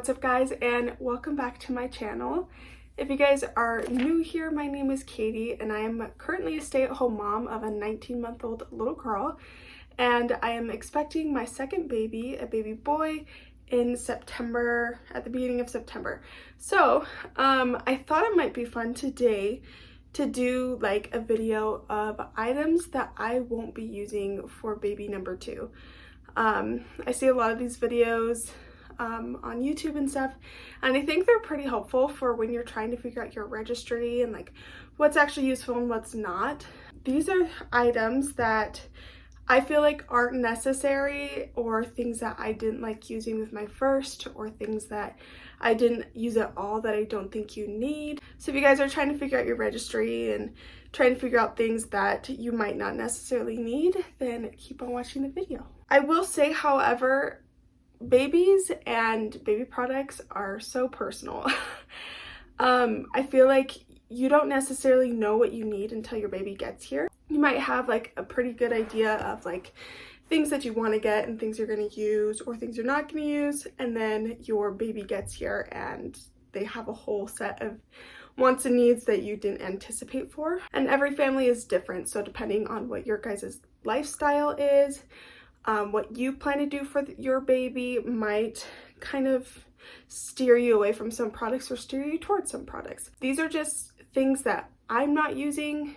What's up guys, and welcome back to my channel. If you guys are new here, my name is Katie and I am currently a stay-at-home mom of a 19-month-old little girl, and I am expecting my second baby, a baby boy, in September, at the beginning of September. So I thought it might be fun today to do like a video of items that I won't be using for baby number 2. I see a lot of these videos on YouTube and stuff, and I think they're pretty helpful for when you're trying to figure out your registry and like what's actually useful and what's not. These are items that I feel like aren't necessary, or things that I didn't like using with my first, or things that I didn't use at all that I don't think you need. So if you guys are trying to figure out your registry and trying to figure out things that you might not necessarily need, then keep on watching the video. I will say, however, babies and baby products are so personal. I feel like you don't necessarily know what you need until your baby gets here. You might have like a pretty good idea of like things that you want to get and things you're going to use or things you're not going to use, and then your baby gets here and they have a whole set of wants and needs that you didn't anticipate for. And every family is different, so depending on what your guys' lifestyle is, what you plan to do for your baby might kind of steer you away from some products or steer you towards some products. These are just things that I'm not using,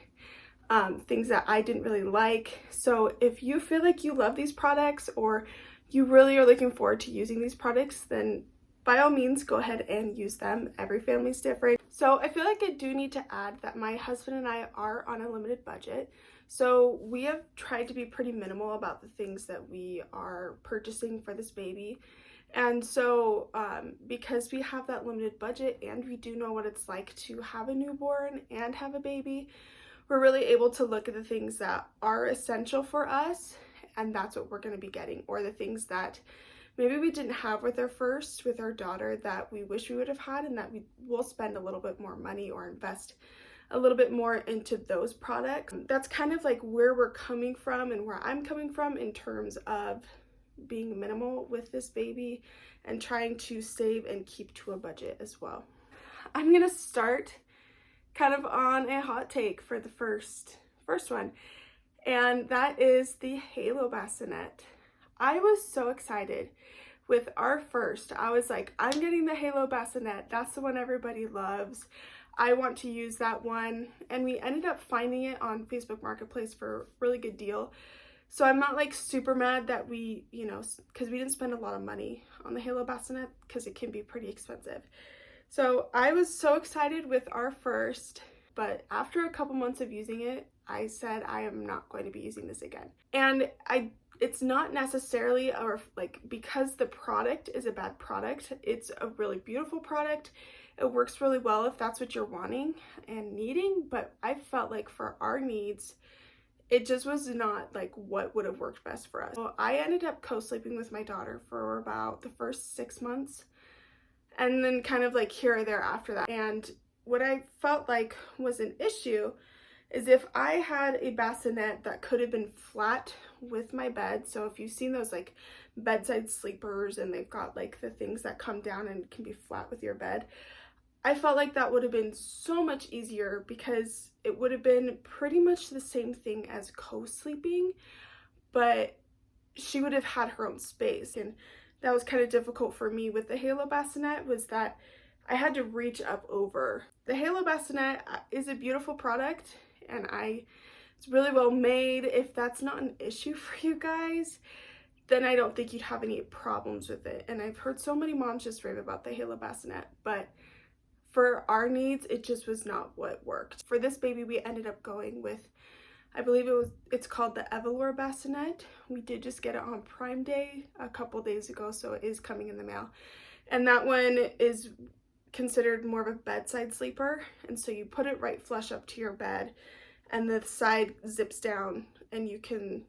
things that I didn't really like. So if you feel like you love these products or you really are looking forward to using these products, then by all means go ahead and use them. Every family's different. So I feel like I do need to add that my husband and I are on a limited budget. So we have tried to be pretty minimal about the things that we are purchasing for this baby. And so because we have that limited budget and we do know what it's like to have a newborn and have a baby, we're really able to look at the things that are essential for us, and that's what we're going to be getting, or the things that maybe we didn't have with our daughter that we wish we would have had, and that we will spend a little bit more money or invest a little bit more into those products. That's kind of like where we're coming from and where I'm coming from in terms of being minimal with this baby and trying to save and keep to a budget as well. I'm gonna start kind of on a hot take for the first one, and that is the Halo bassinet. I was so excited with our first. I was like, I'm getting the Halo bassinet. That's the one everybody loves. I want to use that one. And we ended up finding it on Facebook Marketplace for a really good deal. So I'm not like super mad that we, because we didn't spend a lot of money on the Halo bassinet because it can be pretty expensive. So I was so excited with our first, but after a couple months of using it, I said I am not going to be using this again. And it's not necessarily because the product is a bad product. It's a really beautiful product. It works really well if that's what you're wanting and needing, but I felt like for our needs, it just was not like what would have worked best for us. So I ended up co-sleeping with my daughter for about the first 6 months, and then kind of like here or there after that. And what I felt like was an issue is if I had a bassinet that could have been flat with my bed. So if you've seen those like bedside sleepers and they've got like the things that come down and can be flat with your bed, I felt like that would have been so much easier because it would have been pretty much the same thing as co-sleeping, but she would have had her own space. And that was kind of difficult for me with the Halo bassinet, was that I had to reach up over. The Halo bassinet is a beautiful product, and it's really well made. If that's not an issue for you guys, then I don't think you'd have any problems with it. And I've heard so many moms just rave about the Halo bassinet, but for our needs, it just was not what worked. For this baby, we ended up going with, I believe it's called the Evalor bassinet. We did just get it on Prime Day a couple days ago, so it is coming in the mail. And that one is considered more of a bedside sleeper, and so you put it right flush up to your bed, and the side zips down, and you can,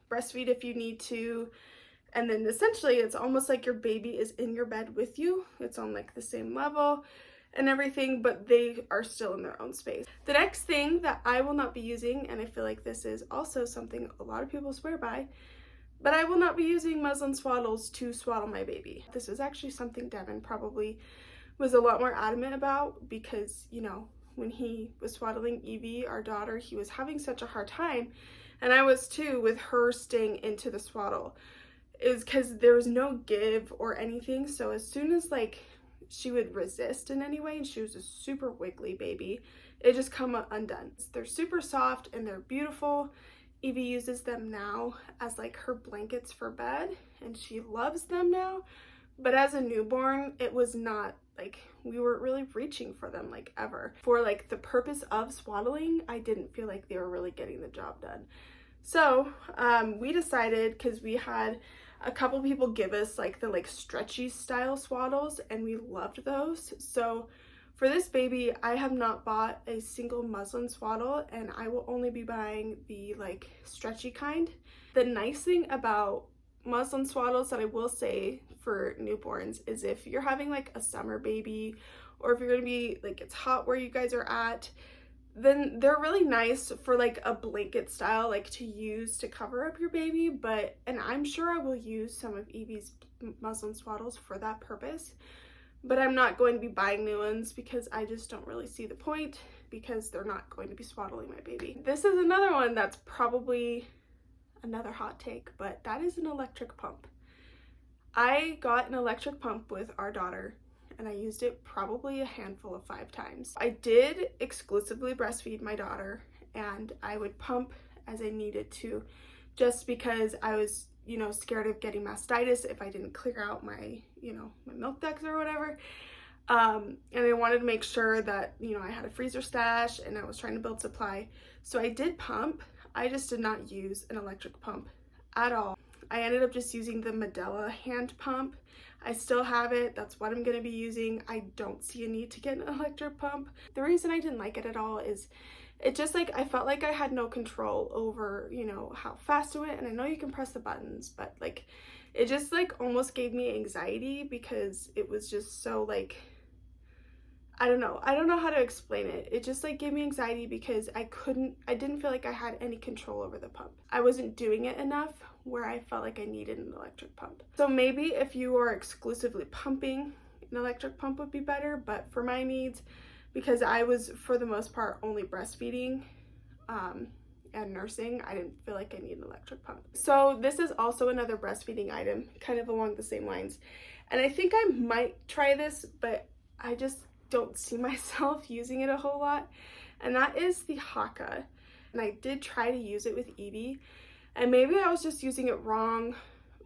breastfeed if you need to. And then essentially it's almost like your baby is in your bed with you. It's on like the same level and everything, but they are still in their own space. The next thing that I will not be using, and I feel like this is also something a lot of people swear by, But I will not be using muslin swaddles to swaddle my baby. This is actually something Devin probably was a lot more adamant about because, you know, when he was swaddling Evie, our daughter, he was having such a hard time, and I was too, with her staying into the swaddle. It was because there was no give or anything, so as soon as like she would resist in any way, and she was a super wiggly baby, it just come undone. They're super soft and they're beautiful. Evie uses them now as like her blankets for bed, and she loves them now. But as a newborn, it was not like we weren't really reaching for them like ever. For like the purpose of swaddling, I didn't feel like they were really getting the job done. So we decided, because we had a couple people give us like the like stretchy style swaddles, and we loved those. So for this baby, I have not bought a single muslin swaddle, and I will only be buying the like stretchy kind. The nice thing about muslin swaddles that I will say for newborns is if you're having like a summer baby, or if you're gonna be like it's hot where you guys are at, then they're really nice for like a blanket style, like to use to cover up your baby. And I'm sure I will use some of Evie's muslin swaddles for that purpose, but I'm not going to be buying new ones because I just don't really see the point, because they're not going to be swaddling my baby. This is another one that's probably another hot take, but that is an electric pump. I got an electric pump with our daughter, and I used it probably a handful of 5 times. I did exclusively breastfeed my daughter, and I would pump as I needed to, just because I was, you know, scared of getting mastitis if I didn't clear out my, you know, my milk ducts or whatever. And I wanted to make sure that, you know, I had a freezer stash and I was trying to build supply. So I did pump. I just did not use an electric pump at all. I ended up just using the Medela hand pump. I still have it. That's what I'm going to be using. I don't see a need to get an electric pump. The reason I didn't like it at all is it just like I felt like I had no control over, you know, how fast it went. And I know you can press the buttons, but like it just like almost gave me anxiety because it was just so like, I don't know how to explain it. It just like gave me anxiety because I didn't feel like I had any control over the pump. I wasn't doing it enough where I felt like I needed an electric pump. So maybe if you are exclusively pumping, an electric pump would be better, but for my needs, because I was for the most part only breastfeeding and nursing, I didn't feel like I needed an electric pump. So this is also another breastfeeding item, kind of along the same lines. And I think I might try this, but I just don't see myself using it a whole lot, and that is the Haka. And I did try to use it with Evie, and maybe I was just using it wrong.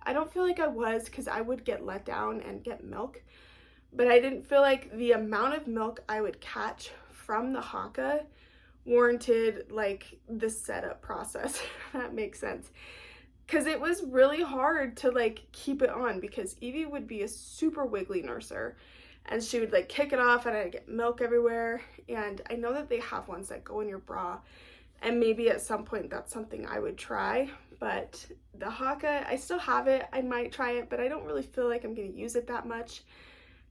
I don't feel like I was, because I would get let down and get milk, but I didn't feel like the amount of milk I would catch from the Haka warranted like the setup process, if that makes sense. Because it was really hard to like keep it on, because Evie would be a super wiggly nurser, and she would like kick it off and I'd get milk everywhere. And I know that they have ones that go in your bra, and maybe at some point that's something I would try. But the Haka, I still have it. I might try it, but I don't really feel like I'm going to use it that much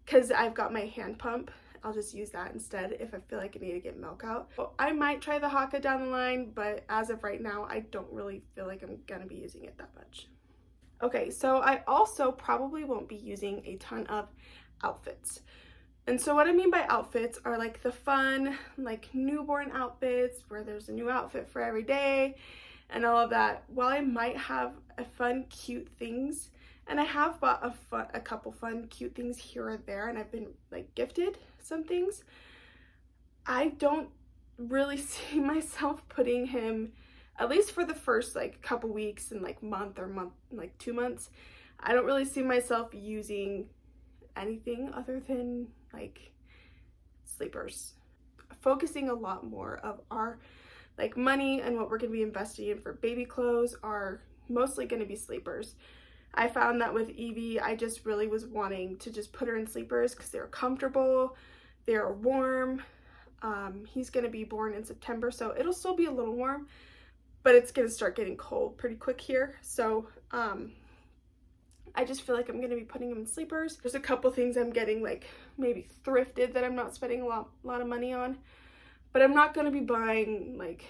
because I've got my hand pump. I'll just use that instead if I feel like I need to get milk out. Well, I might try the Haka down the line, but as of right now, I don't really feel like I'm going to be using it that much. Okay, so I also probably won't be using a ton of outfits. And so what I mean by outfits are like the fun, like newborn outfits where there's a new outfit for every day and all of that. While I might have a fun, cute things, and I have bought a couple fun, cute things here or there, and I've been like gifted some things, I don't really see myself putting him, at least for the first like couple weeks and like like 2 months, I don't really see myself using anything other than like sleepers. Focusing a lot more of our like money and what we're going to be investing in for baby clothes are mostly going to be sleepers. I found that with Evie, I just really was wanting to just put her in sleepers because they're comfortable, they're warm. He's going to be born in September, so it'll still be a little warm, but it's going to start getting cold pretty quick here. So I just feel like I'm going to be putting him in sleepers. There's a couple things I'm getting like maybe thrifted that I'm not spending a lot of money on, but I'm not going to be buying like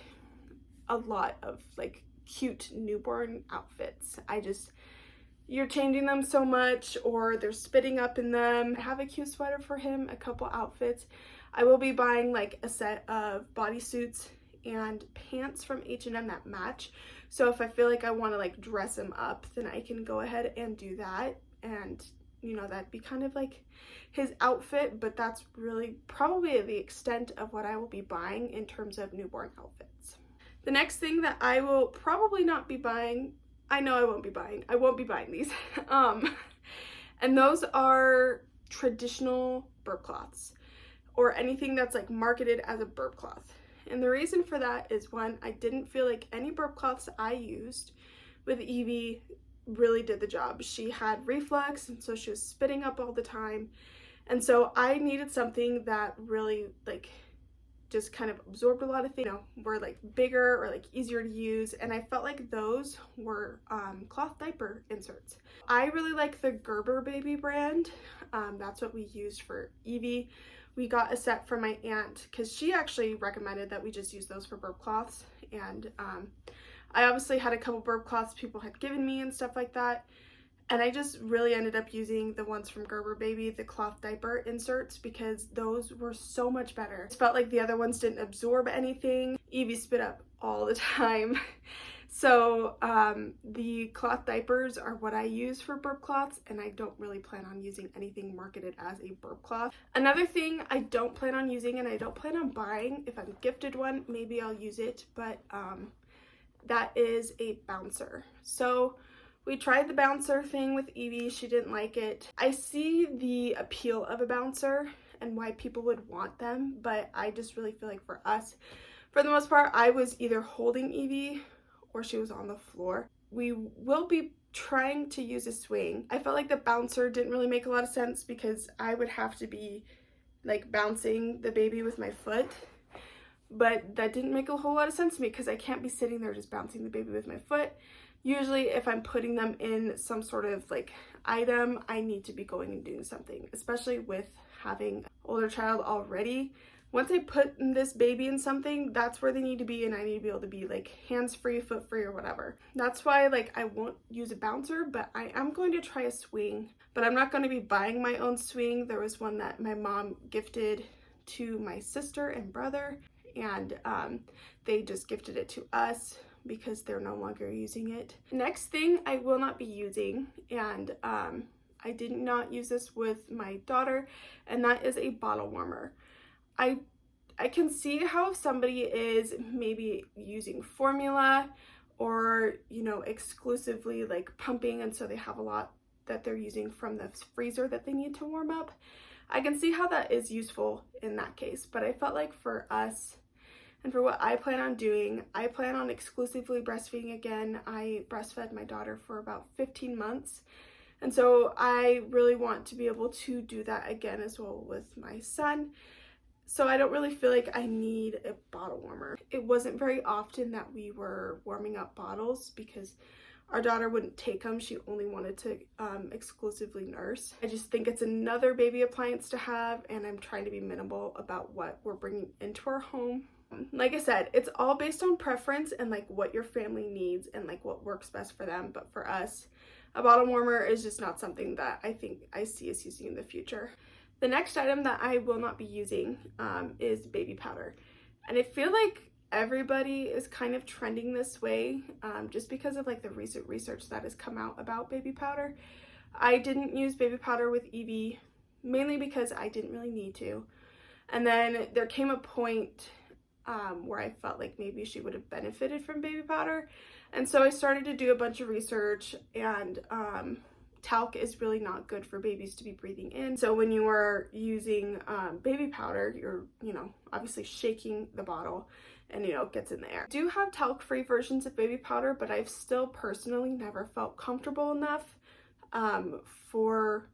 a lot of like cute newborn outfits. You're changing them so much, or they're spitting up in them. I have a cute sweater for him, a couple outfits. I will be buying like a set of bodysuits and pants from H&M that match. So if I feel like I want to like dress him up, then I can go ahead and do that. And you know, that'd be kind of like his outfit, but that's really probably the extent of what I will be buying in terms of newborn outfits. The next thing that I will probably not be buying, I know I won't be buying these. And those are traditional burp cloths, or anything that's like marketed as a burp cloth. And the reason for that is, one, I didn't feel like any burp cloths I used with Evie really did the job. She had reflux, and so she was spitting up all the time. And so I needed something that really like just kind of absorbed a lot of things, you know, were like bigger or like easier to use. And I felt like those were cloth diaper inserts. I really like the Gerber baby brand. That's what we used for Evie. We got a set from my aunt because she actually recommended that we just use those for burp cloths. And I obviously had a couple burp cloths people had given me and stuff like that. And I just really ended up using the ones from Gerber Baby, the cloth diaper inserts, because those were so much better. It felt like the other ones didn't absorb anything. Evie spit up all the time. So the cloth diapers are what I use for burp cloths, and I don't really plan on using anything marketed as a burp cloth. Another thing I don't plan on using, and I don't plan on buying, if I'm gifted one, maybe I'll use it, but that is a bouncer. So we tried the bouncer thing with Evie. She didn't like it. I see the appeal of a bouncer and why people would want them, but I just really feel like for us, for the most part, I was either holding Evie or she was on the floor. We will be trying to use a swing. I felt like the bouncer didn't really make a lot of sense because I would have to be like bouncing the baby with my foot, but that didn't make a whole lot of sense to me because I can't be sitting there just bouncing the baby with my foot. Usually if I'm putting them in some sort of like item, I need to be going and doing something, especially with having an older child already. Once I put this baby in something, that's where they need to be, and I need to be able to be like hands-free, foot-free, or whatever. That's why like I won't use a bouncer, but I am going to try a swing. But I'm not going to be buying my own swing. There was one that my mom gifted to my sister and brother, and they just gifted it to us because they're no longer using it. Next thing I will not be using, and I did not use this with my daughter, and that is a bottle warmer. I can see how somebody is maybe using formula or, you know, exclusively like pumping, and so they have a lot that they're using from the freezer that they need to warm up. I can see how that is useful in that case, but I felt like for us and for what I plan on doing, I plan on exclusively breastfeeding again. I breastfed my daughter for about 15 months. And so I really want to be able to do that again as well with my son. So I don't really feel like I need a bottle warmer. It wasn't very often that we were warming up bottles because our daughter wouldn't take them. She only wanted to exclusively nurse. I just think it's another baby appliance to have, and I'm trying to be minimal about what we're bringing into our home. Like I said, it's all based on preference and like what your family needs and like what works best for them. But for us, a bottle warmer is just not something that I think I see us using in the future. The next item that I will not be using is baby powder. And I feel like everybody is kind of trending this way just because of like the recent research that has come out about baby powder. I didn't use baby powder with Evie mainly because I didn't really need to. And then there came a point where I felt like maybe she would have benefited from baby powder. And so I started to do a bunch of research, and talc is really not good for babies to be breathing in. So when you are using baby powder, you're, you know, obviously shaking the bottle and, you know, it gets in the air. I do have talc-free versions of baby powder, but I've still personally never felt comfortable enough for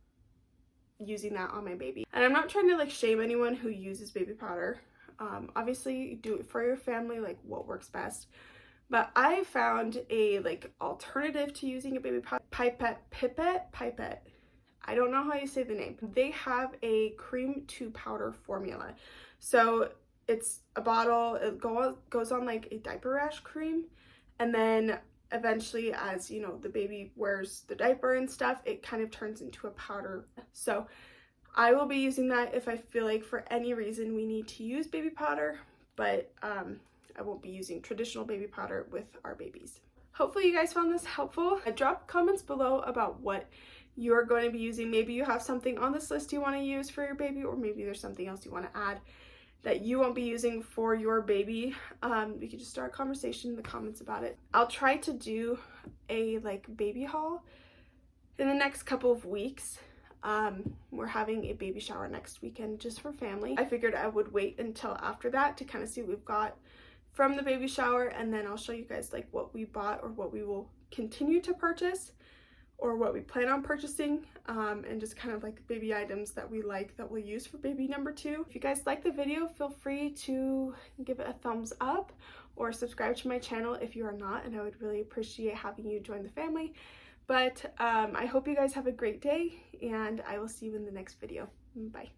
using that on my baby. And I'm not trying to like shame anyone who uses baby powder. Obviously do it for your family, like what works best. But I found a like alternative to using a baby pipette. I don't know how you say the name. They have a cream to powder formula. So it's a bottle, it goes on like a diaper rash cream, and then eventually, as you know, the baby wears the diaper and stuff, it kind of turns into a powder. So I will be using that if I feel like for any reason we need to use baby powder, but I won't be using traditional baby powder with our babies. Hopefully you guys found this helpful. Drop comments below about what you're going to be using. Maybe you have something on this list you want to use for your baby, or maybe there's something else you want to add that you won't be using for your baby. We could just start a conversation in the comments about it. I'll try to do a baby haul in the next couple of weeks. We're having a baby shower next weekend just for family. I figured I would wait until after that to kind of see what we've got from the baby shower, and then I'll show you guys what we bought or what we will continue to purchase or what we plan on purchasing, and just kind of baby items that we like that we'll use for baby number 2. If you guys like the video, feel free to give it a thumbs up or subscribe to my channel if you are not, and I would really appreciate having you join the family. But I hope you guys have a great day, and I will see you in the next video. Bye.